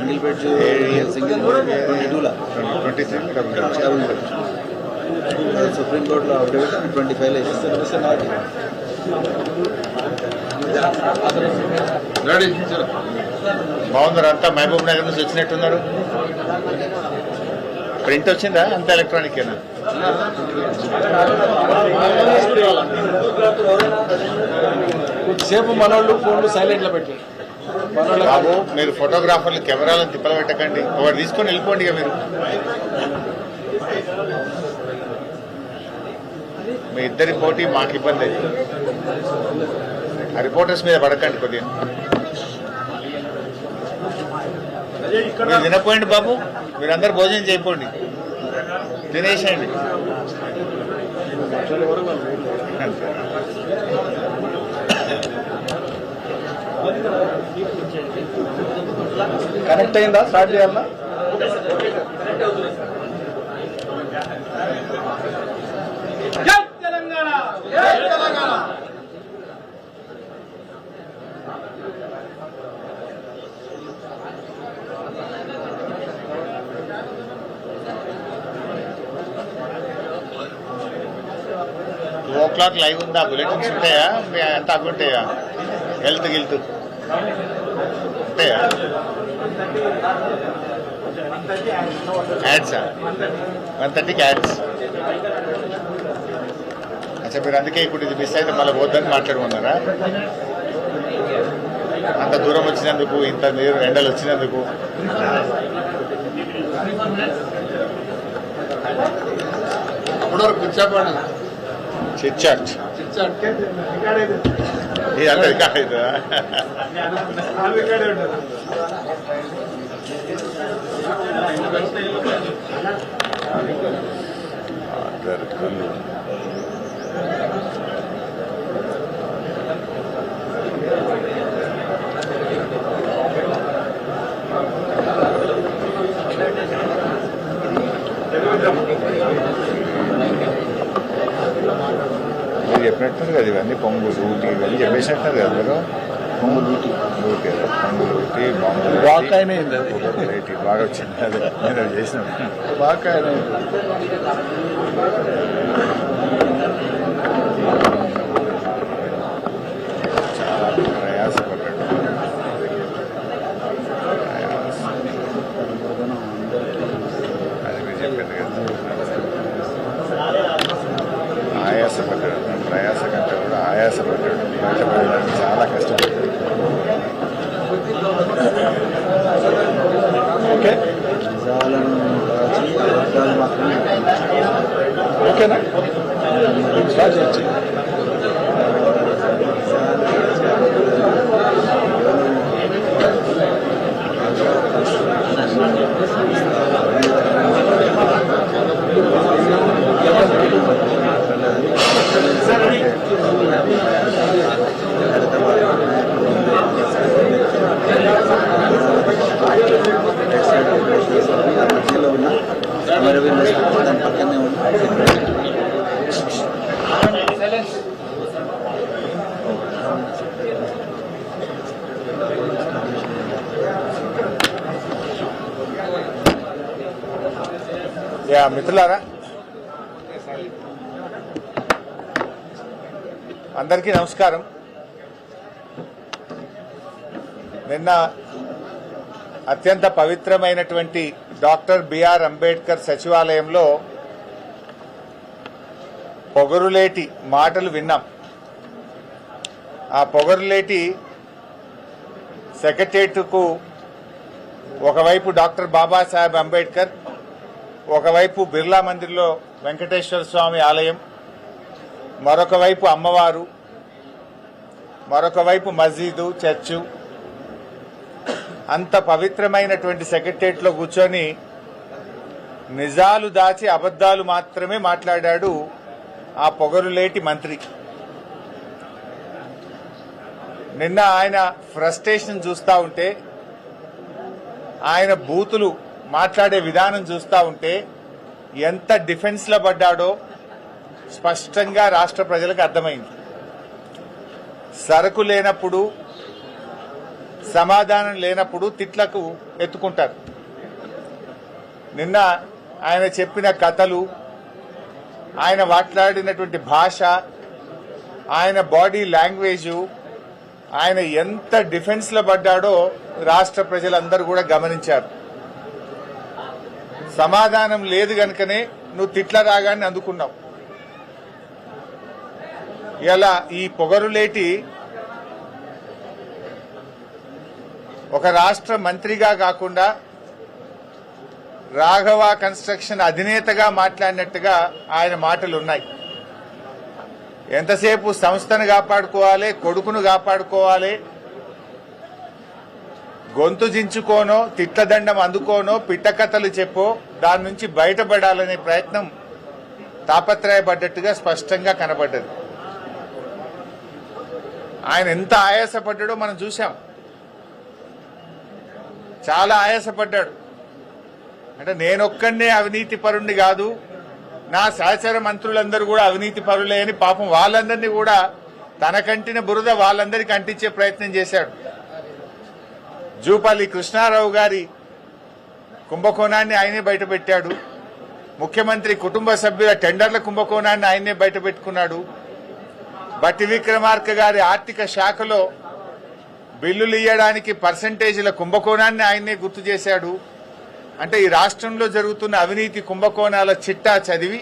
Single bed single 22 supreme కోర్టులో affidavit 25 వేసేస్తారు నాకు బాగుంది. అంతా మహబూబ్ నగర్ నుంచి వచ్చినట్టున్నారు. ప్రింట్ వచ్చిందా? అంత ఎలక్ట్రానిక్ ఏనా? కొద్దిసేపు మనోళ్ళు ఫోన్లు సైలెంట్ లో పెట్టారు. బాబు మీరు ఫోటోగ్రాఫర్లు కెమెరాలను తిప్పలు పెట్టకండి, ఒకటి తీసుకొని వెళ్ళిపోండి. ఇక మీరు మీ ఇద్దరి పోటీ మాకు ఇబ్బంది అవుతుంది. ఆ రిపోర్టర్స్ మీద పడకండి కొద్దిగా. మీరు తినపోయింది బాబు, మీరందరూ భోజనం చేయపోండి, తినేసేయండి. కనెక్ట్ అయిందా? స్టార్ట్ చేయాలా? జై తెలంగాణ, జై తెలంగాణ. 2 o'clock లైవ్ ఉందా? బులెటిన్స్ ఉంటాయా? ఎంత అగ్గుంటాయా? హెల్త్ ఉంటాయా? యాడ్సా? 1:30కి యాడ్స్. అచ్చా, మీరు అందుకే ఇప్పుడు ఇది మిస్ అయితే మళ్ళీ వద్దని మాట్లాడుకున్నారా? అంత దూరం వచ్చినందుకు, ఇంత ఎండలు వచ్చినందుకు. కూర్చోపండి. చిట్చాట్ ఇదంతా రికార్డ్ అవుతుందా? మీరు చెప్పినట్టు కదా ఇవన్నీ పొంగు లూటి ఇవన్నీ చెప్పేసినట్టు కదా మీరు. పొంగు లూటి కదా, పొంగు లూటి బాగా వచ్చింది. అదే నేను చేసిన బాగా చాలా ప్రయాసపడ్డాడు. అది మీరు చెప్పారు కదా, ఆయాసపడ్డాడు. ప్రయాస కంటే కూడా ఆయాసపడ్డాడు. బయటపడడానికి చాలా కష్టపడ్డాడు. ఓకే, మాత్రమే ఓకేనా? దాని పక్కనే మిత్రులారా, అందరికీ నమస్కారం. నిన్న అత్యంత పవిత్రమైనటువంటి డాక్టర్ బిఆర్ అంబేద్కర్ సచివాలయంలో పొగరులేటి మాటలు విన్నాం. ఆ పొగరులేటి సెక్రటేరియట్కు ఒకవైపు డాక్టర్ బాబాసాహెబ్ అంబేద్కర్, ఒకవైపు బిర్లా మందిర్లో వెంకటేశ్వర స్వామి ఆలయం, మరొక వైపు అమ్మవారు, మరొక వైపు మస్జిదు, చర్చు. అంత పవిత్రమైనటువంటి సెక్రటేరియట్లో కూర్చొని నిజాలు దాచి అబద్దాలు మాత్రమే మాట్లాడాడు ఆ పొగరులేటి మంత్రి. నిన్న ఆయన ఫ్రస్ట్రేషన్ చూస్తూ ఉంటే, ఆయన బూతులు మాట్లాడే విధానం చూస్తూ ఉంటే ఎంత డిఫెన్స్లో పడ్డాడో స్పష్టంగా రాష్ట్ర ప్రజలకు అర్థమైంది. సరుకు లేనప్పుడు సమాధానం లేనప్పుడు తిట్లకు ఎత్తుకుంటారు. నిన్న ఆయన చెప్పిన కథలు, ఆయన మాట్లాడినటువంటి భాష, ఆయన బాడీ లాంగ్వేజు, ఆయన ఎంత డిఫెన్స్ లో పడ్డాడో రాష్ట్ర ప్రజలందరూ కూడా గమనించారు. సమాధానం లేదు గనుకనే నువ్వు తిట్ల రాగాన్ని అందుకున్నావు. ఇలా ఈ పొగరులేటి ఒక రాష్ట్ర మంత్రిగా కాకుండా రాఘవ కన్స్ట్రక్షన్ అధినేతగా మాట్లాడినట్టుగా ఆయన మాటలు ఉన్నాయి. ఎంతసేపు సంస్థను కాపాడుకోవాలి, కొడుకును కాపాడుకోవాలి, గొంతు జించుకోనో తిట్లదండం అందుకోనో పిట్టకథలు చెప్పో దాని నుంచి బయటపడాలనే ప్రయత్నం తాపత్రయపడ్డట్టుగా స్పష్టంగా కనబడ్డది. ఆయన ఎంత ఆయాసపడ్డాడో మనం చూశాం. చాలా ఆయాసపడ్డాడు. అంటే నేనొక్కనే అవినీతి పరుణ్ణి కాదు, నా సహచర మంత్రులందరూ కూడా అవినీతి పరులే అని పాపం వాళ్ళందరినీ కూడా తన కంటిన బురద వాళ్ళందరికీ అంటించే ప్రయత్నం చేశాడు. జూపల్లి కృష్ణారావు గారి కుంభకోణాన్ని ఆయనే బయటపెట్టాడు. ముఖ్యమంత్రి కుటుంబ సభ్యుల టెండర్ల కుంభకోణాన్ని ఆయనే బయటపెట్టుకున్నాడు. బట్టి విక్రమార్క గారి ఆర్థిక శాఖలో బిల్లులు ఇయ్యడానికి పర్సంటేజీల కుంభకోణాన్ని ఆయనే గుర్తు చేశాడు. అంటే ఈ రాష్ట్రంలో జరుగుతున్న అవినీతి కుంభకోణాల చిట్టా చదివి,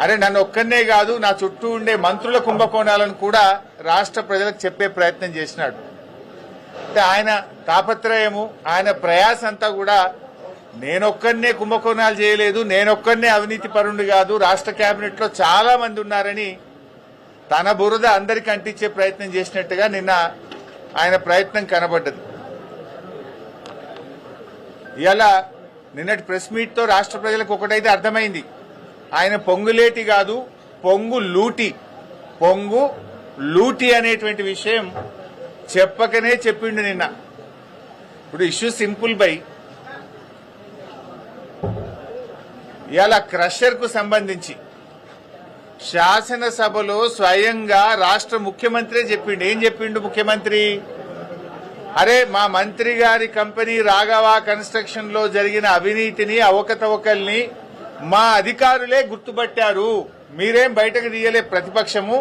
అరే నన్ను ఒక్కనే కాదు నా చుట్టూ ఉండే మంత్రుల కుంభకోణాలను కూడా రాష్ట్ర ప్రజలకు చెప్పే ప్రయత్నం చేసినాడు. అంటే ఆయన తాపత్రయము, ఆయన ప్రయాస అంతా కూడా నేనొక్కనే కుంభకోణాలు చేయలేదు, నేనొక్కనే అవినీతి పరుణ్ణి కాదు, రాష్ట్ర కేబినెట్ లో చాలా మంది ఉన్నారని తన బురద అందరికీ అంటించే ప్రయత్నం చేసినట్టుగా నిన్న ఆయన ప్రయత్నం కనబడ్డది. ఇలా నిన్నటి ప్రెస్ మీట్ తో రాష్ట్ర ప్రజలకు ఒకటైతే అర్థమైంది, ఆయన పొంగులేటి కాదు పొంగు లూటి అనేటువంటి విషయం చెప్పకనే చెప్పిండు నిన్న. ఇప్పుడు ఇష్యూ సింపుల్ బై, ఇలా క్రషర్ కు సంబంధించి శాసనసభలో స్వయంగా రాష్ట్ర ముఖ్యమంత్రి చెప్పిండు. ఏం చెప్పిండు ముఖ్యమంత్రి? అరే మా మంత్రి గారి కంపెనీ రాఘవ కన్స్ట్రక్షన్ లో జరిగిన అవినీతిని, అవకతవకల్ని మా అధికారులే గుర్తుపట్టారు, మీరేం బయటకు తీయలే ప్రతిపక్షము,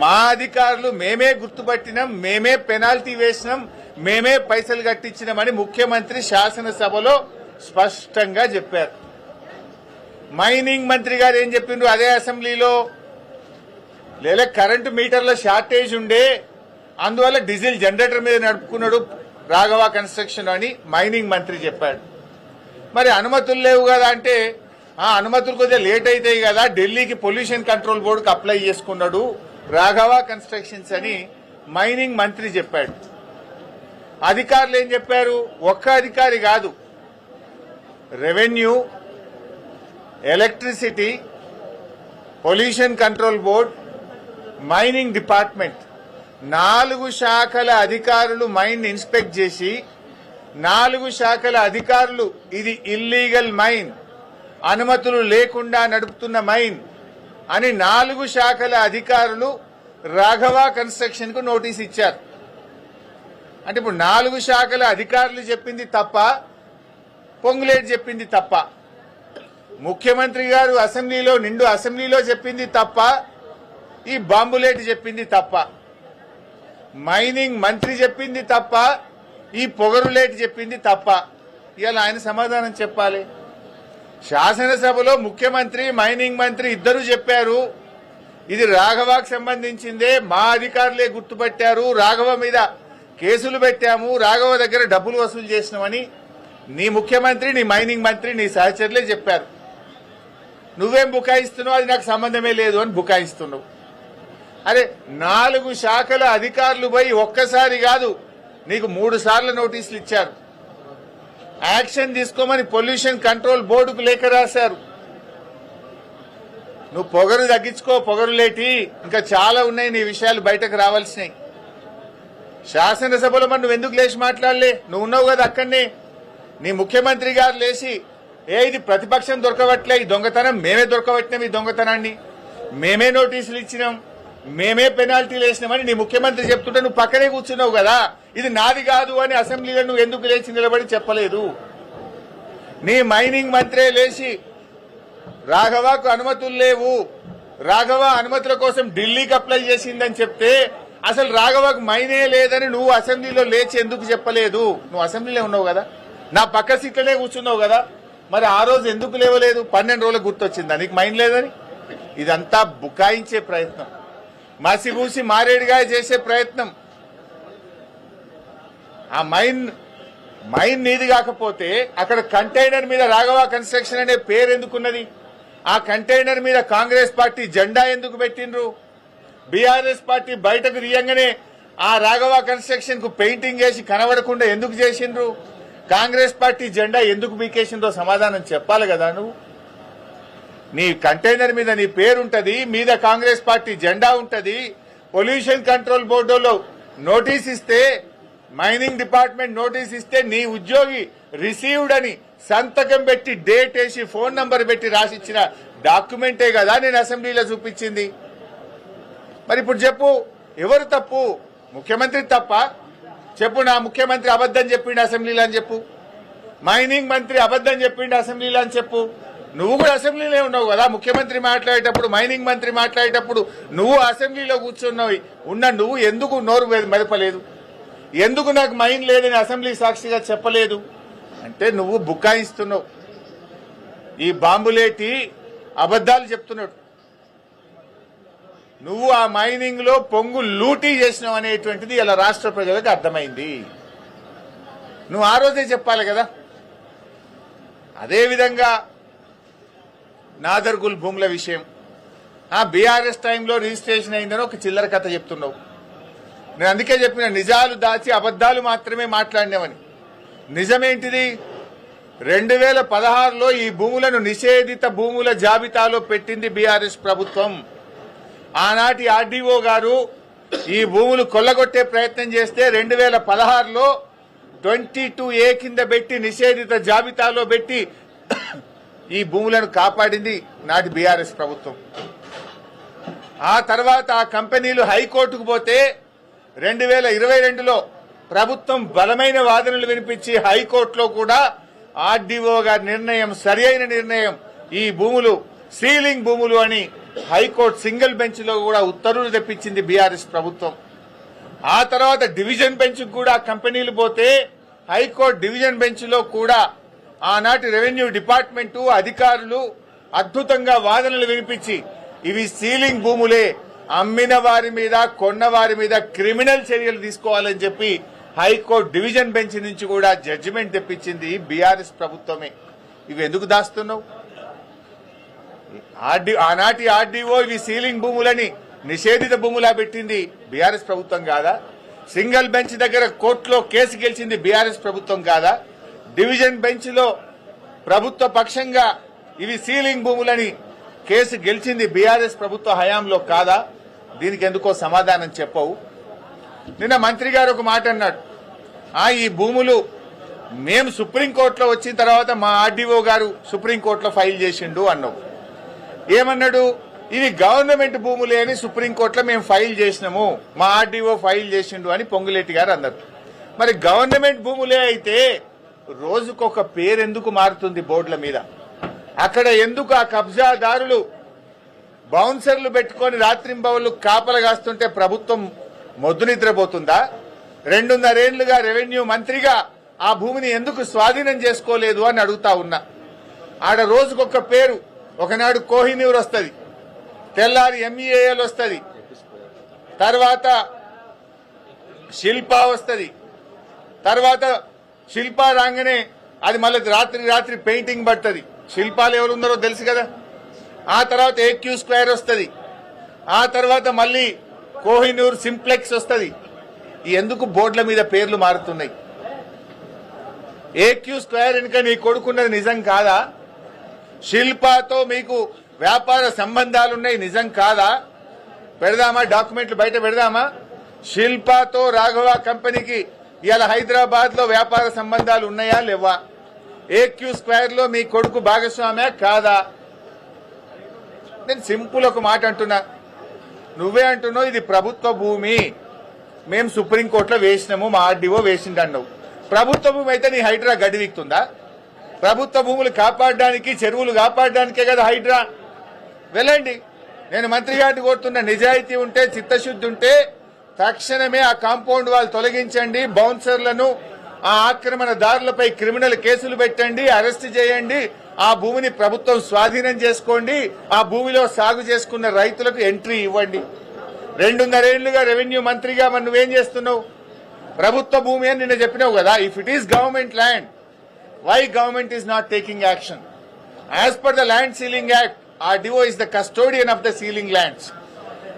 మా అధికారులు మేమే గుర్తుపట్టినాం, మేమే పెనాల్టీ వేసినాం, మేమే పైసలు కట్టించినామని ముఖ్యమంత్రి శాసనసభలో స్పష్టంగా చెప్పారు. మైనింగ్ మంత్రి గారు ఏం చెప్పిండ్రు అదే అసెంబ్లీలో? లేదా కరెంటు మీటర్ల షార్టేజ్ ఉండే అందువల్ల డీజిల్ జనరేటర్ మీద నడుపుకున్నాడు రాఘవ కన్స్ట్రక్షన్ అని మైనింగ్ మంత్రి చెప్పాడు. మరి అనుమతులు లేవు కదా అంటే, అనుమతులు కొద్దిగా లేట్ అవుతాయి కదా, ఢిల్లీకి పొల్యూషన్ కంట్రోల్ బోర్డుకి అప్లై చేసుకున్నాడు రాఘవ కన్స్ట్రక్షన్స్ అని మైనింగ్ మంత్రి చెప్పాడు. అధికారులు ఏం చెప్పారు? ఒక్క అధికారి కాదు, revenue, electricity, pollution control board, mining department 4 శాఖల అధికారులు మైన్ ఇన్స్పెక్ట్ చేసి 4 శాఖల అధికారులు ఇది ఇల్లీగల్ మైన్, అనుమతులు లేకుండా నడుపుతున్న మైన్ అని 4 శాఖల అధికారులు రాఘవ కన్స్ట్రక్షన్ కు నోటీస్ ఇచ్చారు. అంటే ఇప్పుడు 4 శాఖల అధికారులు చెప్పింది తప్ప, పొంగులేటి చెప్పింది తప్ప, ముఖ్యమంత్రి గారు నిండు అసెంబ్లీలో చెప్పింది తప్ప, ఈ బాంబులేటి చెప్పింది తప్ప, మైనింగ్ మంత్రి చెప్పింది తప్ప, ఈ పొగరులేటి చెప్పింది తప్ప. ఇవాళ ఆయన సమాధానం చెప్పాలి. శాసనసభలో ముఖ్యమంత్రి, మైనింగ్ మంత్రి ఇద్దరు చెప్పారు ఇది రాఘవకు సంబంధించిందే, మా అధికారులే గుర్తుపట్టారు, రాఘవ మీద కేసులు పెట్టాము, రాఘవ దగ్గర డబ్బులు వసూలు చేసినామని నీ ముఖ్యమంత్రి, నీ మైనింగ్ మంత్రి, నీ సహచరులే చెప్పారు. నువ్వేం బుకాయిస్తున్నావు, అది నాకు సంబంధమే లేదు అని బుకాయిస్తున్నావు. అరే 4 శాఖల అధికారులు పోయి ఒక్కసారి కాదు నీకు 3 సార్లు నోటీసులు ఇచ్చారు. యాక్షన్ తీసుకోమని పొల్యూషన్ కంట్రోల్ బోర్డుకు లేఖ రాశారు. నువ్వు పొగరు తగ్గించుకో, పొగరులేటి, ఇంకా చాలా ఉన్నాయి నీ విషయాలు బయటకు రావాల్సినాయి. శాసనసభలో మరి నువ్వు ఎందుకు లేచి మాట్లాడలే? నువ్వు ఉన్నావు కదా అక్కడనే. నీ ముఖ్యమంత్రి గారు లేచి ఇది ప్రతిపక్షం దొరకబట్లే, ఈ దొంగతనం మేమే దొరకబట్టినాం, ఈ దొంగతనాన్ని మేమే నోటీసులు ఇచ్చినాం, మేమే పెనాల్టీలు వేసినామని నీ ముఖ్యమంత్రి చెప్తుంటే నువ్వు పక్కనే కూర్చున్నావు కదా. ఇది నాది కాదు అని అసెంబ్లీలో నువ్వు ఎందుకు లేచి నిలబడి చెప్పలేదు? నీ మైనింగ్ మంత్రే లేచి రాఘవకు అనుమతులు లేవు, రాఘవ అనుమతుల కోసం ఢిల్లీకి అప్లై చేసిందని చెప్తే అసలు రాఘవకు మైనే లేదని నువ్వు అసెంబ్లీలో లేచి ఎందుకు చెప్పలేదు? నువ్వు అసెంబ్లీలో ఉన్నావు కదా, నా పక్క సీట్లనే కూర్చున్నావు కదా, మరి ఆ రోజు ఎందుకు లేవలేదు? 12 రోజులకు గుర్తొచ్చిందా నీకు మైన్ లేదని? ఇదంతా బుకాయించే ప్రయత్నం, మసిగూసి మారేడుగా చేసే ప్రయత్నం. ఆ మైన్ నీది కాకపోతే అక్కడ కంటైనర్ మీద రాఘవ కన్స్ట్రక్షన్ అనే పేరు ఎందుకున్నది? ఆ కంటైనర్ మీద కాంగ్రెస్ పార్టీ జెండా ఎందుకు పెట్టిండ్రు? బీఆర్ఎస్ పార్టీ బయటకు తీయంగానే ఆ రాఘవ కన్స్ట్రక్షన్ కు పెయింటింగ్ వేసి కనబడకుండా ఎందుకు చేసిండ్రు? కాంగ్రెస్ పార్టీ జెండా ఎందుకు బీకేసిందో సమాధానం చెప్పాలి కదా నువ్వు. నీ కంటైనర్ మీద నీ పేరుంటది, మీద కాంగ్రెస్ పార్టీ జెండా ఉంటది. పొల్యూషన్ కంట్రోల్ బోర్డులో నోటీస్ ఇస్తే, మైనింగ్ డిపార్ట్మెంట్ నోటీస్ ఇస్తే నీ ఉద్యోగి రిసీవ్డ్ అని సంతకం పెట్టి డేట్ వేసి ఫోన్ నంబర్ పెట్టి రాసిచ్చిన డాక్యుమెంటే కదా నేను అసెంబ్లీలో చూపించింది. మరి ఇప్పుడు చెప్పు, ఎవరు తప్పు? ముఖ్యమంత్రి తప్ప? చెప్పు, నా ముఖ్యమంత్రి అబద్దం చెప్పిండు అసెంబ్లీలో అని చెప్పు, మైనింగ్ మంత్రి అబద్దం చెప్పిండు అసెంబ్లీలో అని చెప్పు. నువ్వు కూడా అసెంబ్లీలో ఉన్నావు కదా, ముఖ్యమంత్రి మాట్లాడేటప్పుడు, మైనింగ్ మంత్రి మాట్లాడేటప్పుడు నువ్వు అసెంబ్లీలో కూర్చున్నావు. నువ్వు ఎందుకు నోరు మెదపలేదు? ఎందుకు నాకు మైన్ లేదని అసెంబ్లీ సాక్షిగా చెప్పలేదు? అంటే నువ్వు బుకాయిస్తున్నావు, ఈ బాంబులేటి అబద్దాలు చెప్తున్నాడు. నువ్వు ఆ మైనింగ్ లో పొంగు లూటీ చేసినావు అనేటువంటిది ఇలా రాష్ట్ర ప్రజలకు అర్థమైంది. నువ్వు ఆ రోజే చెప్పాలి కదా. అదేవిధంగా నాదర్గుల్ భూముల విషయం, ఆ బీఆర్ఎస్ టైంలో రిజిస్ట్రేషన్ అయిందని ఒక చిల్లర కథ చెప్తున్నావు. నేను అందుకే చెప్పిన, నిజాలు దాచి అబద్దాలు మాత్రమే మాట్లాడినామని. నిజమేంటిది? 2016లో ఈ భూములను నిషేధిత భూముల జాబితాలో పెట్టింది బీఆర్ఎస్ ప్రభుత్వం. ఆనాటి ఆర్డీఓ గారు ఈ భూములు కొల్లగొట్టే ప్రయత్నం చేస్తే 2016లో 22A కింద పెట్టి నిషేధిత జాబితాలో పెట్టి ఈ భూములను కాపాడింది నాటి బీఆర్ఎస్ ప్రభుత్వం. ఆ తర్వాత ఆ కంపెనీలు హైకోర్టుకు పోతే 2022లో ప్రభుత్వం బలమైన వాదనలు వినిపించి హైకోర్టులో కూడా ఆర్డీఓ గారి నిర్ణయం సరియైన నిర్ణయం, ఈ భూములు సీలింగ్ భూములు అని హైకోర్టు సింగిల్ బెంచ్ లో కూడా ఉత్తర్వులు తెప్పించింది బీఆర్ఎస్ ప్రభుత్వం. ఆ తర్వాత డివిజన్ బెంచ్ కూడా కంపెనీలు పోతే హైకోర్టు డివిజన్ బెంచ్ లో కూడా ఆనాటి రెవెన్యూ డిపార్ట్మెంటు అధికారులు అద్భుతంగా వాదనలు వినిపించి ఇవి సీలింగ్ భూములే, అమ్మిన వారి మీద కొన్న వారి మీద క్రిమినల్ చర్యలు తీసుకోవాలని చెప్పి హైకోర్టు డివిజన్ బెంచ్ నుంచి కూడా జడ్జిమెంట్ తెప్పించింది బీఆర్ఎస్ ప్రభుత్వమే. ఇవి ఎందుకు దాస్తున్నావు? ఆనాటి ఆర్డీఓ ఇవి సీలింగ్ భూములని నిషేధిత భూములా పెట్టింది బీఆర్ఎస్ ప్రభుత్వం కాదా? సింగిల్ బెంచ్ దగ్గర కోర్టులో కేసు గెలిచింది బీఆర్ఎస్ ప్రభుత్వం కాదా? డివిజన్ బెంచ్ లో ప్రభుత్వ పక్షంగా ఇవి సీలింగ్ భూములని కేసు గెలిచింది బీఆర్ఎస్ ప్రభుత్వ హయాంలో కాదా? దీనికి ఎందుకో సమాధానం చెప్పవు. నిన్న మంత్రి గారు ఒక మాట అన్నాడు, ఈ భూములు మేము సుప్రీంకోర్టులో వచ్చిన తర్వాత మా ఆర్డీఓ గారు సుప్రీంకోర్టులో ఫైల్ చేసిండు అన్నావు. ఏమన్నాడు? ఇవి గవర్నమెంట్ భూములే అని సుప్రీంకోర్టులో మేము ఫైల్ చేసినాము, మా ఆర్డీఓ ఫైల్ చేసిండు అని పొంగులేటి గారు అన్నారు. మరి గవర్నమెంట్ భూములే అయితే రోజుకొక పేరు ఎందుకు మారుతుంది బోర్డుల మీద? అక్కడ ఎందుకు ఆ కబ్జాదారులు బౌన్సర్లు పెట్టుకుని రాత్రింబవళ్లు కాపలు కాస్తుంటే ప్రభుత్వం మొద్దు నిద్రపోతుందా? 2.5 ఏళ్లుగా రెవెన్యూ మంత్రిగా ఆ భూమిని ఎందుకు స్వాధీనం చేసుకోలేదు అని అడుగుతా ఉన్నా. ఆడ రోజుకొక పేరు, ఒకనాడు కోహినూర్ వస్తుంది, తెల్లారి ఎంఈఏఎల్ వస్తుంది, తర్వాత శిల్పా వస్తుంది, తర్వాత శిల్పా రాగానే అది మళ్ళీ రాత్రి పెయింటింగ్ పడుతుంది. శిల్పాలు ఎవరు ఉన్నారో తెలుసు కదా. ఆ తర్వాత ఏక్యూ స్క్వేర్ వస్తుంది, ఆ తర్వాత మళ్ళీ కోహినూర్ సింప్లెక్స్ వస్తుంది. ఎందుకు బోర్డుల మీద పేర్లు మారుతున్నాయి? ఏక్యూ స్క్వేర్ వెనుక నీ కొడుకున్నది నిజం కాదా? శిల్పాతో మీకు వ్యాపార సంబంధాలున్నాయి నిజం కాదా? పెడదామా, డాక్యుమెంట్లు బయట పెడదామా? శిల్పాతో రాఘవ కంపెనీకి ఇవాళ హైదరాబాద్ లో వ్యాపార సంబంధాలు ఉన్నాయా లేవా? ఏక్యూ స్క్వేర్ లో మీ కొడుకు భాగస్వామ్యా కాదా? నేను సింపుల్ ఒక మాట అంటున్నా, నువ్వే అంటున్నావు ఇది ప్రభుత్వ భూమి, మేము సుప్రీంకోర్టులో వేసినాము, మా ఆర్డీఓ వేసిండన్నావు. ప్రభుత్వ భూమి అయితే నీ హైడ్రా గడివిక్తుందా? ప్రభుత్వ భూములు కాపాడడానికి, చెరువులు కాపాడడానికే కదా హైడ్రా. వెళ్ళండి. నేను మంత్రి గారిని కోరుతున్న, నిజాయితీ ఉంటే, చిత్తశుద్ధి ఉంటే తక్షణమే ఆ కాంపౌండ్ వాళ్ళు తొలగించండి, బౌన్సర్లను, ఆ ఆక్రమణదారులపై క్రిమినల్ కేసులు పెట్టండి, అరెస్ట్ చేయండి, ఆ భూమిని ప్రభుత్వం స్వాధీనం చేసుకోండి, ఆ భూమిలో సాగు చేసుకున్న రైతులకు ఎంట్రీ ఇవ్వండి. 2.5 ఏళ్లుగా రెవెన్యూ మంత్రిగా మరి నువ్వేం చేస్తున్నావు? ప్రభుత్వ భూమి అని నిన్న చెప్పినావు కదా. If it is government land, why government is not taking action? As per the Land Sealing Act, RDO is the custodian of the sealing lands.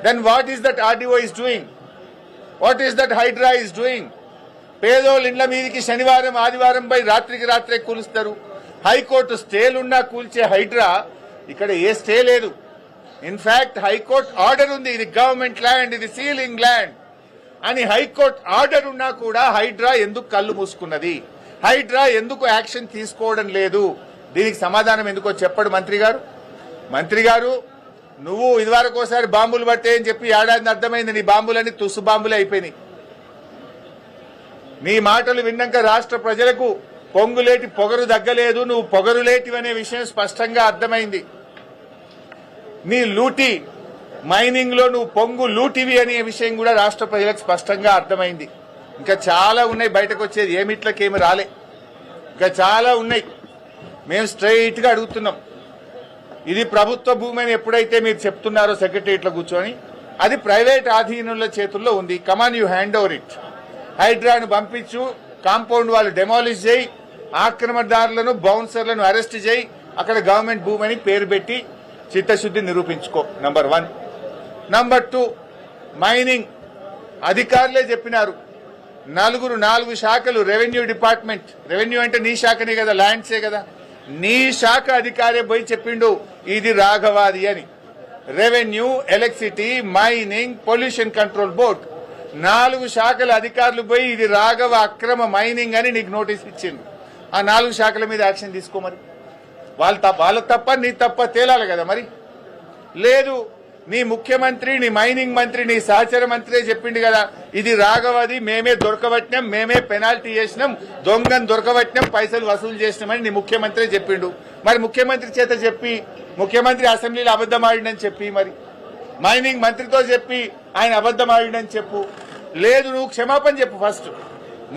Then what is that RDO is doing? What is that Hydra is doing? పేదోళ్ళ ఇండ్ల మీదకి శనివారం ఆదివారం పై రాత్రికి రాత్రే కూలుస్తారు. High court స్టేలున్నా కూల్చే Hydraa ఇక్కడ a stay లేదు. In fact high court order ఉంది, ఇది గవర్నమెంట్ ల్యాండ్, ఇది సీలింగ్ ల్యాండ్ అని హైకోర్టు ఆర్డర్ ఉన్నా కూడా హైడ్రా ఎందుకు కళ్ళు మూసుకున్నది? హైడ్రా ఎందుకు యాక్షన్ తీసుకోవడం లేదు? దీనికి సమాధానం ఎందుకో చెప్పడు మంత్రి గారు. మంత్రి గారు, నువ్వు ఇదివరకు ఒకసారి బాంబులు పట్టే అని చెప్పి ఏడాది అర్థమైంది, నీ బాంబులన్నీ తుస్సు బాంబులే అయిపోయినాయి. నీ మాటలు విన్నాక రాష్ట్ర ప్రజలకు పొంగులేటి పొగరు దగ్గలేదు, నువ్వు పొగరులేటివి అనే విషయం స్పష్టంగా అర్థమైంది. నీ లూటి మైనింగ్ లో నువ్వు పొంగు లూటివి అనే విషయం కూడా రాష్ట్ర ప్రజలకు స్పష్టంగా అర్థమైంది. ఇంకా చాలా ఉన్నాయి బయటకు వచ్చేది, ఏమిట్లకేమి రాలే, ఇంకా చాలా ఉన్నాయి. మేము స్ట్రైట్ గా అడుగుతున్నాం, ఇది ప్రభుత్వ భూమి అని ఎప్పుడైతే మీరు చెప్తున్నారో సెక్రటరియట్లో కూర్చొని, అది ప్రైవేట్ ఆధీనుల చేతుల్లో ఉంది. కమాన్, యూ హ్యాండ్ ఓవర్ ఇట్. హైడ్రాను పంపించు, కాంపౌండ్ వాళ్ళు డెమాలిష్ చేయి, ఆక్రమణదారులను, బౌన్సర్లను అరెస్ట్ చేయి, అక్కడ గవర్నమెంట్ భూమి అని పేరు పెట్టి చిత్తశుద్ధి నిరూపించుకో. నంబర్ 1. నంబర్ 2, మైనింగ్ అధికారులే చెప్పినారు, 4 శాఖలు, రెవెన్యూ డిపార్ట్మెంట్, రెవెన్యూ అంటే నీ శాఖనే కదా, ల్యాండ్సే కదా, నీ శాఖ అధికారే పోయి చెప్పిండు ఇది రాఘవాది అని. Revenue, electricity, mining, pollution control board, 4 శాఖల అధికారులు పోయి ఇది రాఘవ అక్రమ మైనింగ్ అని నీకు నోటీస్ ఇచ్చింది. ఆ 4 శాఖల మీద యాక్షన్ తీసుకో. మరి వాళ్ళ తప్ప నీ తప్ప తేలాలి కదా. మరి లేదు, నీ ముఖ్యమంత్రి, నీ మైనింగ్ మంత్రి, నీ సహచర మంత్రి చెప్పిండు కదా ఇది రాఘవది, మేమే దొరకబట్టినాం, మేమే పెనాల్టీ చేసినాం, దొంగను దొరకబట్టినాం, పైసలు వసూలు చేసినామని నీ ముఖ్యమంత్రి చెప్పిండు. మరి ముఖ్యమంత్రి చేత చెప్పి, ముఖ్యమంత్రి అసెంబ్లీలో అబద్ధం ఆడిండని చెప్పి, మరి మైనింగ్ మంత్రితో చెప్పి ఆయన అబద్ధం ఆడిండని చెప్పు. లేదు, నువ్వు క్షమాపణ చెప్పు ఫస్ట్.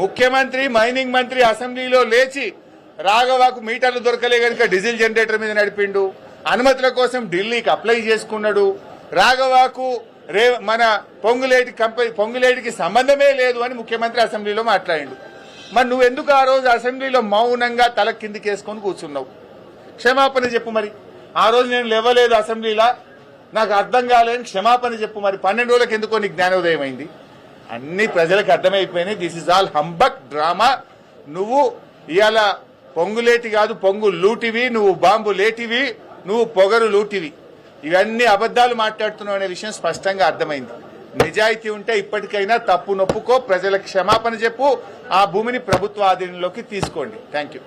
ముఖ్యమంత్రి, మైనింగ్ మంత్రి అసెంబ్లీలో లేచి రాఘవకు మీటర్లు దొరకలే కనుక డీజిల్ జనరేటర్ మీద నడిపిండు, అనుమతుల కోసం ఢిల్లీకి అప్లై చేసుకున్నాడు, రాఘవకు మన పొంగులేటికి సంబంధమే లేదు అని ముఖ్యమంత్రి అసెంబ్లీలో మాట్లాడిండు. మరి నువ్వెందుకు ఆ రోజు అసెంబ్లీలో మౌనంగా తల కిందికేసుకొని కూర్చున్నావు? క్షమాపణ చెప్పు. మరి ఆ రోజు నేను లేవలేదు అసెంబ్లీలో, నాకు అర్థం కాలేని క్షమాపణ చెప్పు. మరి 12 రోజులకు ఎందుకో నీకు జ్ఞానోదయం అయింది? అన్ని ప్రజలకు అర్థమైపోయినాయి, this is all humbug drama. నువ్వు ఇవాళ పొంగులేటి కాదు, పొంగు లూటివి, నువ్వు బాంబు లేటివి, నువ్వు పొగరు లూటివి, ఇవన్నీ అబద్దాలు మాట్లాడుతున్నావు అనే విషయం స్పష్టంగా అర్థమైంది. నిజాయితీ ఉంటే ఇప్పటికైనా తప్పు నొప్పుకో, ప్రజలకు క్షమాపణ చెప్పు, ఆ భూమిని ప్రభుత్వ ఆధీనంలోకి తీసుకోండి. Thank you.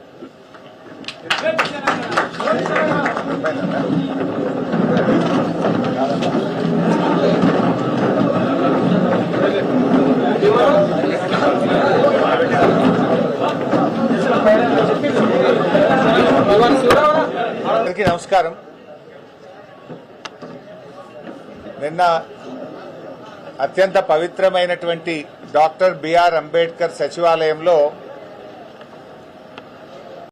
అందరికీ నమస్కారం. నిన్న అత్యంత పవిత్రమైనటువంటి డాక్టర్ బిఆర్ అంబేద్కర్ సచివాలయంలో